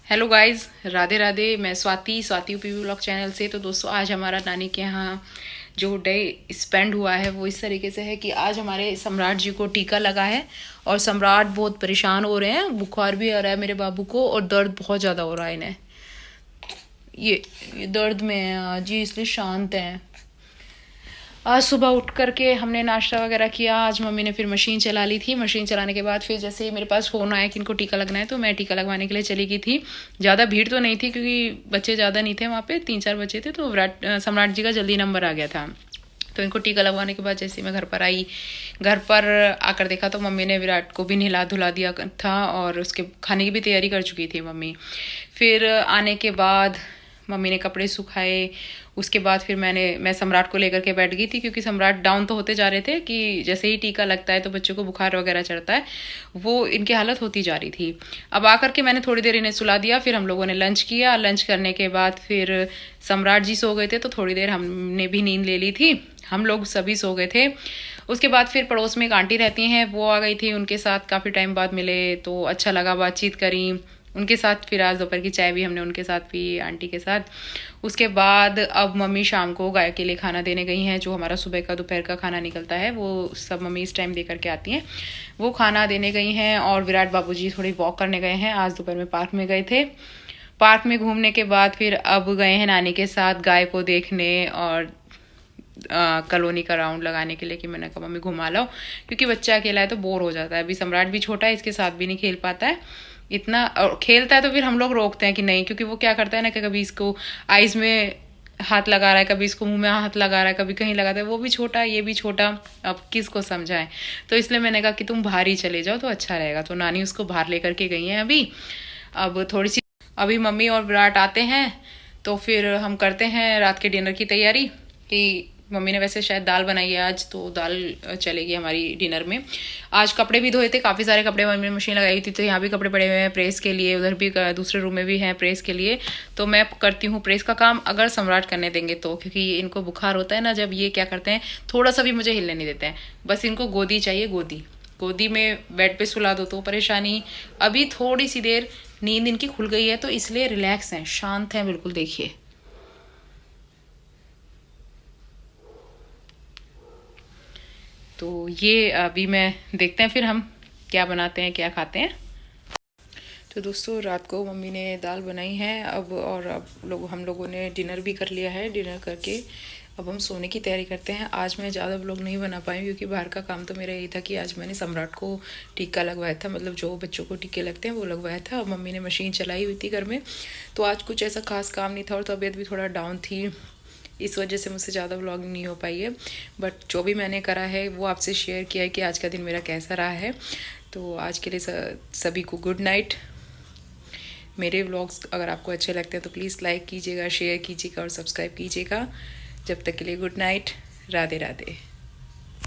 Hello guys, Radhe Radhe. मैं Swati UP vlog channel से। तो दोस्तों, आज हमारा नानी के यहाँ जो डे स्पेंड हुआ है वो इस तरीके से है कि आज हमारे सम्राट जी को टीका लगा है और सम्राट बहुत परेशान हो रहे हैं। बुखार भी आ रहा है मेरे बाबू को और दर्द बहुत ज़्यादा हो रहा है इन्हें। ये दर्द में है जी, इसलिए शांत हैं। आज सुबह उठ करके हमने नाश्ता वगैरह किया। आज मम्मी ने फिर मशीन चला ली थी। मशीन चलाने के बाद फिर जैसे ही मेरे पास फ़ोन आया कि इनको टीका लगना है, तो मैं टीका लगवाने के लिए चली गई थी। ज़्यादा भीड़ तो नहीं थी क्योंकि बच्चे ज़्यादा नहीं थे वहाँ पे, 3-4 बच्चे थे। तो सम्राट जी का जल्दी नंबर आ गया था। तो इनको टीका लगवाने के बाद जैसे मैं घर पर आई, घर पर आकर देखा तो मम्मी ने विराट को भी नहला धुला दिया था और उसके खाने की भी तैयारी कर चुकी थी मम्मी। फिर आने के बाद मम्मी ने कपड़े सुखाए। उसके बाद फिर मैं सम्राट को लेकर के बैठ गई थी क्योंकि सम्राट डाउन तो होते जा रहे थे कि जैसे ही टीका लगता है तो बच्चों को बुखार वगैरह चढ़ता है, वो इनकी हालत होती जा रही थी। अब आकर के मैंने थोड़ी देर इन्हें सुला दिया। फिर हम लोगों ने लंच किया। लंच करने के बाद फिर सम्राट जी सो गए थे तो थोड़ी देर हमने भी नींद ले ली थी। हम लोग सभी सो गए थे। उसके बाद फिर पड़ोस में एक आंटी रहती हैं, वो आ गई थी। उनके साथ काफ़ी टाइम बाद मिले तो अच्छा लगा, बातचीत करी उनके साथ। फिर आज दोपहर की चाय भी हमने उनके साथ पी, आंटी के साथ। उसके बाद अब मम्मी शाम को गाय के लिए खाना देने गई हैं। जो हमारा सुबह का दोपहर का खाना निकलता है वो सब मम्मी इस टाइम दे करके आती हैं। वो खाना देने गई हैं और विराट बाबूजी थोड़ी वॉक करने गए हैं। आज दोपहर में पार्क में गए थे। पार्क में घूमने के बाद फिर अब गए हैं नानी के साथ गाय को देखने और कॉलोनी का राउंड लगाने के लिए कि मैंने कहा मम्मी घुमा लो, क्योंकि बच्चा अकेला है तो बोर हो जाता है। अभी सम्राट भी छोटा है, इसके साथ भी नहीं खेल पाता है इतना। और खेलता है तो फिर हम लोग रोकते हैं कि नहीं, क्योंकि वो क्या करता है ना कि कभी इसको आइज में हाथ लगा रहा है, कभी इसको मुंह में हाथ लगा रहा है, कभी कहीं लगाता है। वो भी छोटा, ये भी छोटा, अब किसको समझाएं। तो इसलिए मैंने कहा कि तुम बाहर ही चले जाओ तो अच्छा रहेगा। तो नानी उसको बाहर लेकर के गई हैं अभी। अब थोड़ी सी अभी मम्मी और विराट आते हैं तो फिर हम करते हैं रात के डिनर की तैयारी। कि मम्मी ने वैसे शायद दाल बनाई है आज, तो दाल चलेगी हमारी डिनर में। आज कपड़े भी धोए थे, काफ़ी सारे कपड़े मम्मी ने मशीन लगाई थी, तो यहाँ भी कपड़े पड़े हुए हैं प्रेस के लिए। उधर भी दूसरे रूम में भी हैं प्रेस के लिए। तो मैं करती हूँ प्रेस का काम, अगर सम्राट करने देंगे तो, क्योंकि इनको बुखार होता है ना, जब ये क्या करते हैं थोड़ा सा भी मुझे हिलने नहीं देते हैं। बस इनको गोदी चाहिए, गोदी। गोदी में बेड पे सुला दो तो परेशानी। अभी थोड़ी सी देर नींद इनकी खुल गई है तो इसलिए रिलैक्स हैं, शांत हैं बिल्कुल। देखिए, तो ये अभी मैं देखते हैं फिर हम क्या बनाते हैं, क्या खाते हैं। तो दोस्तों, रात को मम्मी ने दाल बनाई है अब, और अब हम लोगों ने डिनर भी कर लिया है। डिनर करके अब हम सोने की तैयारी करते हैं। आज मैं ज़्यादा व्लॉग नहीं बना पाई क्योंकि बाहर का काम तो मेरा यही था कि आज मैंने सम्राट को टीका लगवाया था, मतलब जो बच्चों को टीके लगते हैं वो लगवाया था। अब मम्मी ने मशीन चलाई हुई थी घर में, तो आज कुछ ऐसा खास काम नहीं था और तबीयत भी थोड़ा डाउन थी। इस वजह से मुझसे ज़्यादा व्लॉगिंग नहीं हो पाई है। बट जो भी मैंने करा है वो आपसे शेयर किया है कि आज का दिन मेरा कैसा रहा है। तो आज के लिए सभी को गुड नाइट। मेरे व्लॉग्स अगर आपको अच्छे लगते हैं तो प्लीज़ लाइक कीजिएगा, शेयर कीजिएगा और सब्सक्राइब कीजिएगा। जब तक के लिए गुड नाइट, राधे राधे।